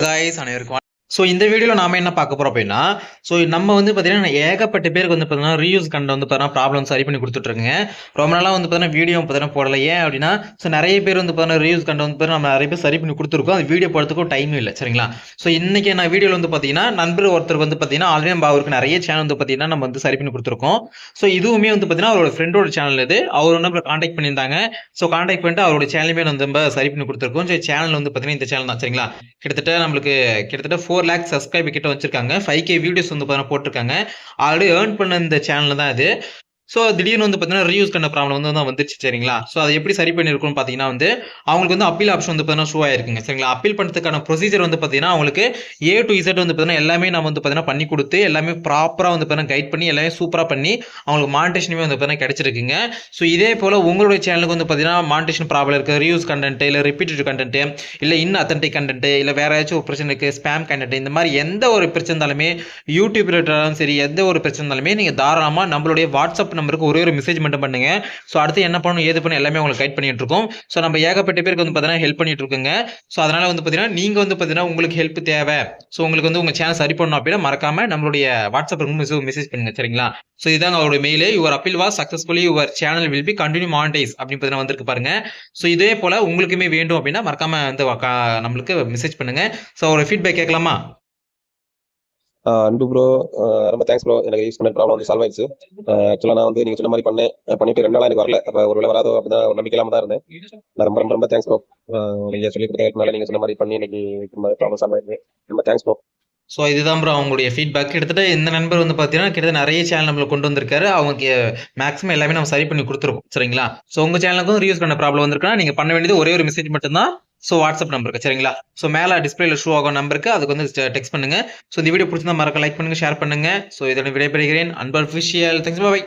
Guys அனைவருக்கும் so இந்த வீடியோவில் நாம என்ன பார்க்க போறோம் அப்படின்னா, ஸோ நம்ம வந்து பார்த்தீங்கன்னா ஏகப்பட்ட பேருக்கு வந்து பார்த்தீங்கன்னா ரீயூஸ் கண்டென்ட் வந்து பார்த்தீங்கன்னா ப்ராப்ளம் சரி பண்ணி கொடுத்துட்ருக்குங்க. ரொம்ப நாளாக வந்து பார்த்தீங்கன்னா வீடியோ பார்த்தீங்கன்னா போடல. ஏன் அப்படின்னா, ஸோ நிறைய பேர் வந்து பார்த்தீங்கன்னா ரீயூஸ் கண்டென்ட் வந்து பார்த்தீங்கன்னா நம்ம நிறைய பேர் சரி பண்ணி கொடுத்துருக்கோம். அது வீடியோ போடுறதுக்கும் டைம் இல்லை, சரிங்களா? ஸோ இன்னைக்கு நான் வீடியோவில் வந்து பார்த்தீங்கன்னா நண்பர் ஒருத்தர் வந்து பார்த்தீங்கன்னா ஆல்ரெடி நம்ம அவருக்கு நிறைய சேனல் வந்து பார்த்தீங்கன்னா நம்ம வந்து சரி பண்ணி கொடுத்துருக்கோம். ஸோ இதுவுமே வந்து பார்த்தீங்கன்னா அவரோட ஃப்ரெண்டோட சேனல் இது. அவர் வந்து நம்மளை காண்டாக்ட் பண்ணியிருந்தாங்க. ஸோ காண்டாக்ட் பண்ணிட்டு அவரோட சேனலுமே வந்து நம்ம சரி பண்ணி கொடுத்துருக்கோம். ஸோ சேனல் வந்து பார்த்தீங்கன்னா இந்த சேனல் தான், சரிங்களா? கிட்டத்தட்ட 4 லேக் சப்ஸ்கிரைபர் கிட்ட வச்சிருக்காங்க. 5K வீடியோஸ் வந்து பார்த்தீங்கன்னா போட்டிருக்காங்க. ஆல்ரெடி ஏர்ன் பண்ண இந்த சேனல் தான் இது. ஸோ திடீர்னு வந்து பார்த்தீங்கன்னா ரீயூஸ் கண்ட ப்ராப்ளம் வந்து வந்துருச்சு, சரிங்களா? ஸோ அதை எப்படி சரி பண்ணியிருக்கோம்னு பார்த்தீங்கன்னா வந்து அவங்களுக்கு வந்து அப்பீல் ஆப்ஷன் வந்து பார்த்தீங்கன்னா ஷோ ஆயிருக்குங்க, சரிங்களா? அப்பீல் பண்ணுறதுக்கான ப்ரொசீஜர் வந்து பார்த்தீங்கன்னா அவங்களுக்கு A to Z வந்து பார்த்தீங்கன்னா எல்லாமே நம்ம வந்து பார்த்தீங்கன்னா பண்ணி கொடுத்து எல்லாமே ப்ராப்பராக வந்து பார்த்தீங்கன்னா கைட் பண்ணி எல்லாமே சூப்பராக பண்ணி அவங்களுக்கு மானிட்டேஷனுமே வந்து பார்த்தீங்கன்னா கிடைச்சிருக்குங்க. ஸோ இதே போல் உங்களுடைய சேனலுக்கு வந்து பார்த்தீங்கன்னா மானிட்டேஷன் ப்ராப்ளம் இருக்குது, ரீயூஸ் கண்டென்ட் இல்லை ரிப்பீட்டட் கண்டென்ட் இல்லை அத்தன்டிக் கண்டென்ட் இல்லை வேற ஏதாச்சும் ஒரு பிரச்சனை இருக்குது, ஸ்பேம் கண்டென்ட், இந்த மாதிரி எந்த ஒரு பிரச்சனை இருந்தாலுமே யூடியூப் ரிலேட்டடாலும் சரி எந்த ஒரு பிரச்சனை இருந்தாலுமே நீங்கள் தாராளமாக நம்மளுடைய வாட்ஸ்அப் நம்பருக்கு ஒரே ஒரு மெசேஜ் மட்டும் பண்ணுங்க. ஸோ அடுத்து என்ன பண்ணணும் ஏது பண்ணணும் எல்லாமே உங்களுக்கு கைட் பண்ணிட்டு இருக்கோம். ஸோ நம்ம ஏகப்பட்ட பேருக்கு வந்து பார்த்தீங்கன்னா ஹெல்ப் பண்ணிட்டு இருக்குங்க. ஸோ அதனால வந்து பார்த்தீங்கன்னா நீங்க வந்து பார்த்தீங்கன்னா உங்களுக்கு ஹெல்ப் தேவை, ஸோ உங்களுக்கு வந்து உங்க சேனல் சரி பண்ணணும் அப்படின்னா மறக்காம நம்மளுடைய வாட்ஸ்அப் மெசேஜ் பண்ணுங்க, சரிங்களா? ஸோ இதாங்க அவரோட mail. Your appeal was successfully your channel will be continue monetise அப்படின்னு பார்த்தீங்கன்னா வந்திருக்கு பாருங்க. ஸோ இதே போல உங்களுக்குமே வேண்டும் அப்படின்னா மறக்காம வந்து நம்மளுக்கு மெசேஜ் பண்ணுங்க. ஸோ ஒரு ஃபீட்பேக் கேட்கலாமா? அன்பு ப்ரோ, ரொம்ப தேங்க்ஸ் ப்ரோ. எனக்கு யூஸ் பண்ண ப்ராப்ளம் வந்து சால்வ் ஆயிடுச்சு. ஆக்சுவலாக நான் வந்து நீங்கள் சொன்ன மாதிரி பண்ணிட்டு 2 நாளாக எனக்கு வரல. அப்போ ஒரு வேலை வராதோ அப்படிதான் ஒரு நம்பிக்கை இல்லாமல் தான் இருந்தேன். நான் ரொம்ப ரொம்ப ரொம்ப தேங்க்ஸ் ப்ரோ. நீங்கள் சொல்லி கொடுத்ததுனால நீங்கள் சொன்ன மாதிரி பண்ணி இன்னைக்கு ப்ராப்ளம் சால்வ் ஆயிடுச்சு. ரொம்ப தேங்க்ஸ் ப்ரோ. ஸோ இதுதான் ப்ரோ அவங்களுடைய ஃபீட்பேக். கிட்டத்தட்ட இந்த நண்பர் வந்து பார்த்தீங்கன்னா கிட்டத்தட்ட நிறைய சேனல் நம்மளுக்கு கொண்டு வந்திருக்காரு. அவங்க மேக்ஸிமம் எல்லாமே நம்ம சரி பண்ணி கொடுத்துருக்கோம், சரிங்களா? ஸோ உங்கள் சேனலுக்கும் ரீயூஸ் பண்ண ப்ராப்ளம் வந்திருக்குன்னா நீங்கள் பண்ண வேண்டியது ஒரே ஒரு மெசேஜ் மட்டும்தான். ஸோ வாட்ஸ்அப் நம்பருக்கு, சரிங்களா? ஸோ மேலே டிஸ்பிளேல ஷோ ஆகும் நம்பருக்கு அதுக்கு வந்து டெக்ஸ்ட் பண்ணுங்க. ஸோ இந்த வீடியோ பிடிச்சிருந்தா மறக்க லைக் பண்ணுங்க, ஷேர் பண்ணுங்க. ஸோ இதோட விடைபெறுகிறேன். அன்பு அஃபிஷியல். Thanks, by.